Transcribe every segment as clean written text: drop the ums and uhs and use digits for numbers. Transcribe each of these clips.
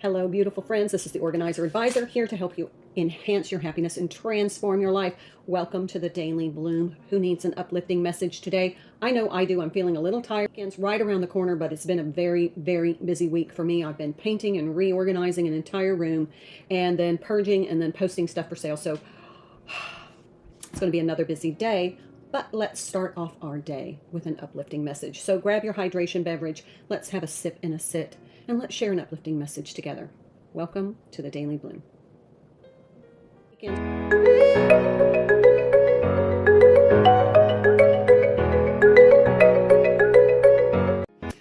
Hello, beautiful friends. This is the Organizer Advisor here to help you enhance your happiness and transform your life. Welcome to the Daily Bloom. Who needs an uplifting message today? I know I do. I'm feeling a little tired. Weekend's right around the corner, but it's been a very, very busy week for me. I've been painting and reorganizing an entire room and then purging and then posting stuff for sale. So it's going to be another busy day. But let's start off our day with an uplifting message. So grab your hydration beverage. Let's have a sip and a sit. And let's share an uplifting message together. Welcome to the Daily Bloom.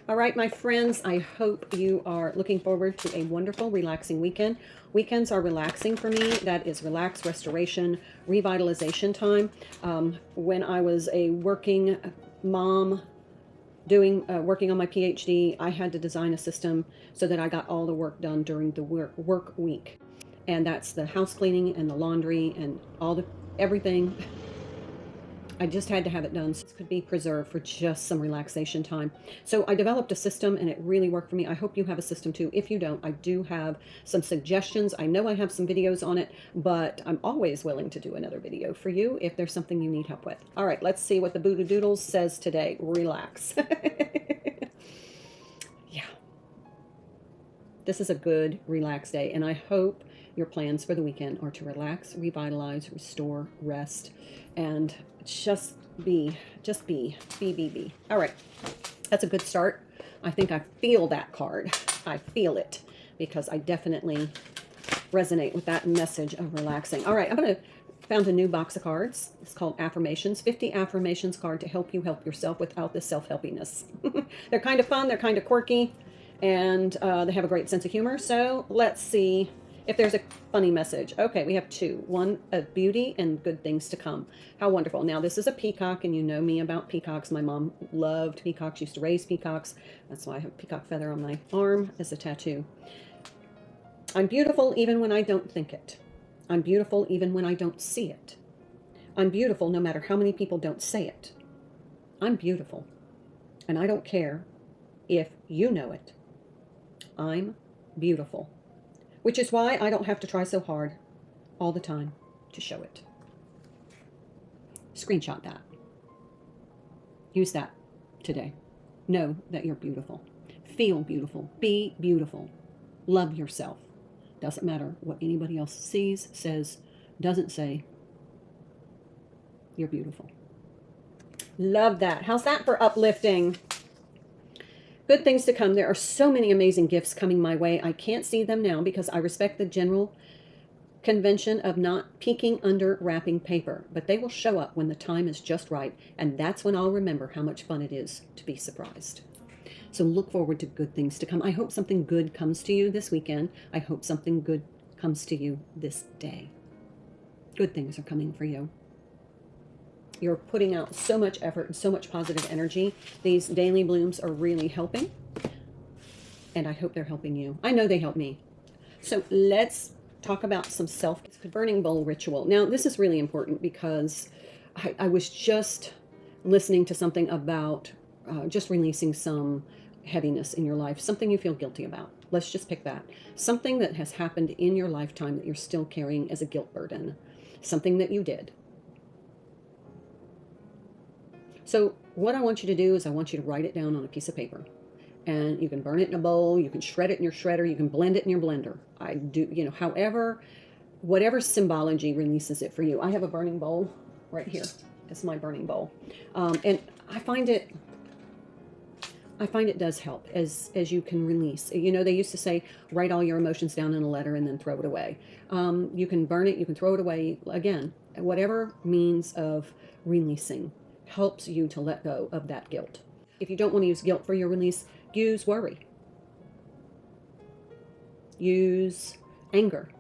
All right, my friends, I hope you are looking forward to a wonderful, relaxing weekend. Weekends are relaxing for me. That is relax, restoration, revitalization time. When I was a working mom, working on my Ph.D., I had to design a system so that I got all the work done during the work week. And that's the house cleaning and the laundry and everything. I just had to have it done so it could be preserved for just some relaxation time. So I developed a system and it really worked for me. I hope you have a system too. If you don't, I do have some suggestions. I know I have some videos on it, but I'm always willing to do another video for you if there's something you need help with. All right, let's see what the Buddha Doodles says today. Relax. Yeah. This is a good, relaxed day, and I hope your plans for the weekend are to relax, revitalize, restore, rest, and just be. All right, that's a good start. I think I feel that card. I feel it because I definitely resonate with that message of relaxing. All right, found a new box of cards. It's called Affirmations, 50 Affirmations card to help you help yourself without the self-helpiness. They're kind of fun, they're kind of quirky, and they have a great sense of humor. So let's see if there's a funny message. Okay, we have two. One of beauty and good things to come. How wonderful. Now, this is a peacock, and you know me about peacocks. My mom loved peacocks, used to raise peacocks. That's why I have a peacock feather on my arm as a tattoo. I'm beautiful even when I don't think it. I'm beautiful even when I don't see it. I'm beautiful no matter how many people don't say it. I'm beautiful, and I don't care if you know it. I'm beautiful. Which is why I don't have to try so hard all the time to show it. Screenshot that. Use that today. Know that you're beautiful. Feel beautiful. Be beautiful. Love yourself. Doesn't matter what anybody else sees, says, doesn't say. You're beautiful. Love that. How's that for uplifting? Good things to come. There are so many amazing gifts coming my way. I can't see them now because I respect the general convention of not peeking under wrapping paper, but they will show up when the time is just right, and that's when I'll remember how much fun it is to be surprised. So look forward to good things to come. I hope something good comes to you this weekend. I hope something good comes to you this day. Good things are coming for you. You're putting out so much effort and so much positive energy. These daily blooms are really helping, and I hope they're helping you. I know they help me. So let's talk about some burning bowl ritual. Now, this is really important because I was just listening to something about just releasing some heaviness in your life, something you feel guilty about. Let's just pick that. Something that has happened in your lifetime that you're still carrying as a guilt burden. Something that you did. So what I want you to do is I want you to write it down on a piece of paper, and you can burn it in a bowl, you can shred it in your shredder, you can blend it in your blender. I do, whatever symbology releases it for you. I have a burning bowl right here. It's my burning bowl. And I find it does help as you can release. They used to say, write all your emotions down in a letter and then throw it away. You can burn it, you can throw it away. Again, whatever means of releasing helps you to let go of that guilt. If you don't want to use guilt for your release, use worry. Use anger.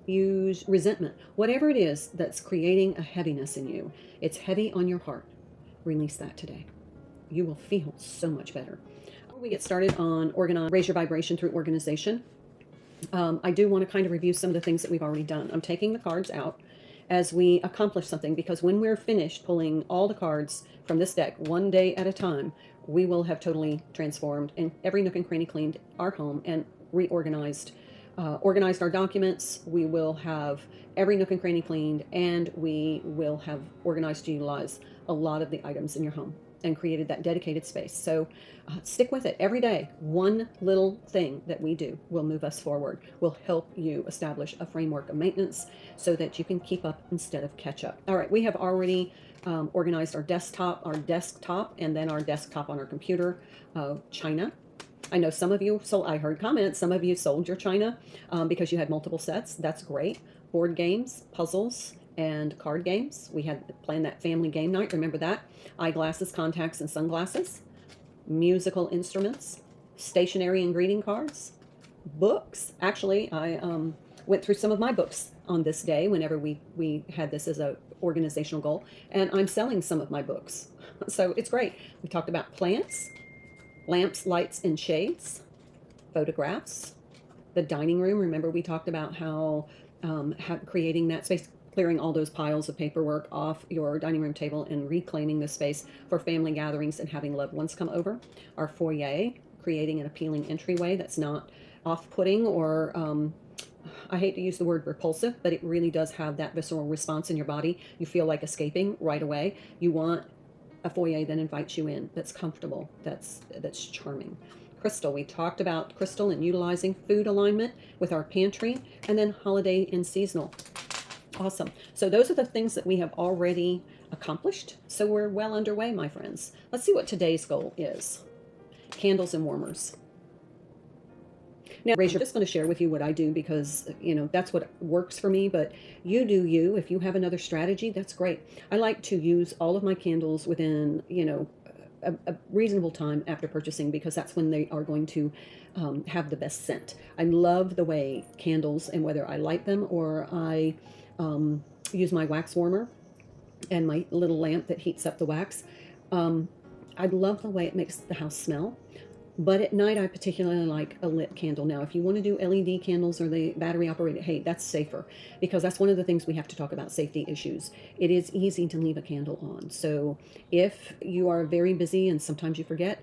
Use resentment. Whatever it is that's creating a heaviness in you, it's heavy on your heart. Release that today. You will feel so much better. Before we get started on raise your vibration through organization, I do want to kind of review some of the things that we've already done. I'm taking the cards out as we accomplish something, because when we're finished pulling all the cards from this deck one day at a time, we will have totally transformed and every nook and cranny cleaned our home and reorganized, organized our documents. We will have every nook and cranny cleaned, and we will have organized to utilize a lot of the items in your home and created that dedicated space. So stick with it every day. One little thing that we do will move us forward, will help you establish a framework of maintenance so that you can keep up instead of catch up. All right, we have already organized our desktop, and then our desktop on our computer, China. I know some of you sold, I heard comments, some of you sold your China because you had multiple sets. That's great. Board games, puzzles, and card games. We had planned that family game night. Remember that? Eyeglasses, contacts, and sunglasses. Musical instruments, stationery and greeting cards, books. Actually, I went through some of my books on this day whenever we had this as a organizational goal, and I'm selling some of my books. So it's great. We talked about plants, lamps, lights, and shades, photographs, the dining room. Remember we talked about how creating that space, clearing all those piles of paperwork off your dining room table and reclaiming the space for family gatherings and having loved ones come over. Our foyer, creating an appealing entryway that's not off-putting or I hate to use the word repulsive, but it really does have that visceral response in your body. You feel like escaping right away. You want a foyer that invites you in, that's comfortable, that's charming. Crystal, we talked about crystal and utilizing food alignment with our pantry, and then holiday and seasonal. Awesome. So those are the things that we have already accomplished. So we're well underway, my friends. Let's see what today's goal is. Candles and warmers. Now, I'm just going to share with you what I do because, you know, that's what works for me, but you do you. If you have another strategy, that's great. I like to use all of my candles within, you know, a reasonable time after purchasing because that's when they are going to have the best scent. I love the way candles, and whether I light them or I use my wax warmer and my little lamp that heats up the wax, I love the way it makes the house smell. But at night, I particularly like a lit candle. Now, if you want to do LED candles or the battery operated, hey, that's safer because that's one of the things we have to talk about, safety issues. It is easy to leave a candle on. So if you are very busy and sometimes you forget,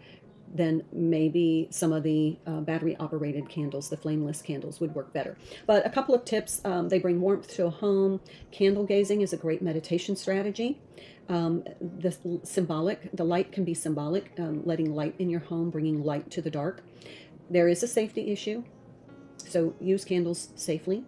then maybe some of the battery operated candles, the flameless candles, would work better. But a couple of tips, they bring warmth to a home. Candle gazing is a great meditation strategy. The light can be symbolic, letting light in your home, bringing light to the dark. There is a safety issue, so use candles safely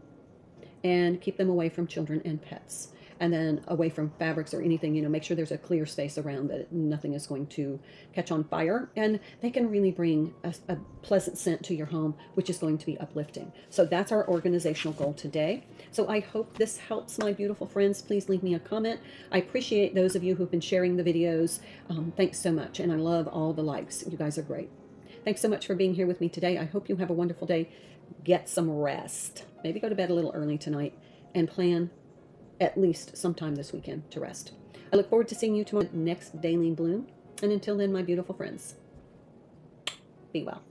and keep them away from children and pets. And then away from fabrics or anything, you know, make sure there's a clear space around that nothing is going to catch on fire. And they can really bring a pleasant scent to your home, which is going to be uplifting. So that's our organizational goal today. So I hope this helps, my beautiful friends. Please leave me a comment. I appreciate those of you who've been sharing the videos. Thanks so much. And I love all the likes. You guys are great. Thanks so much for being here with me today. I hope you have a wonderful day. Get some rest. Maybe go to bed a little early tonight and plan at least sometime this weekend to rest. I look forward to seeing you tomorrow next Daily Bloom. And until then, my beautiful friends, be well.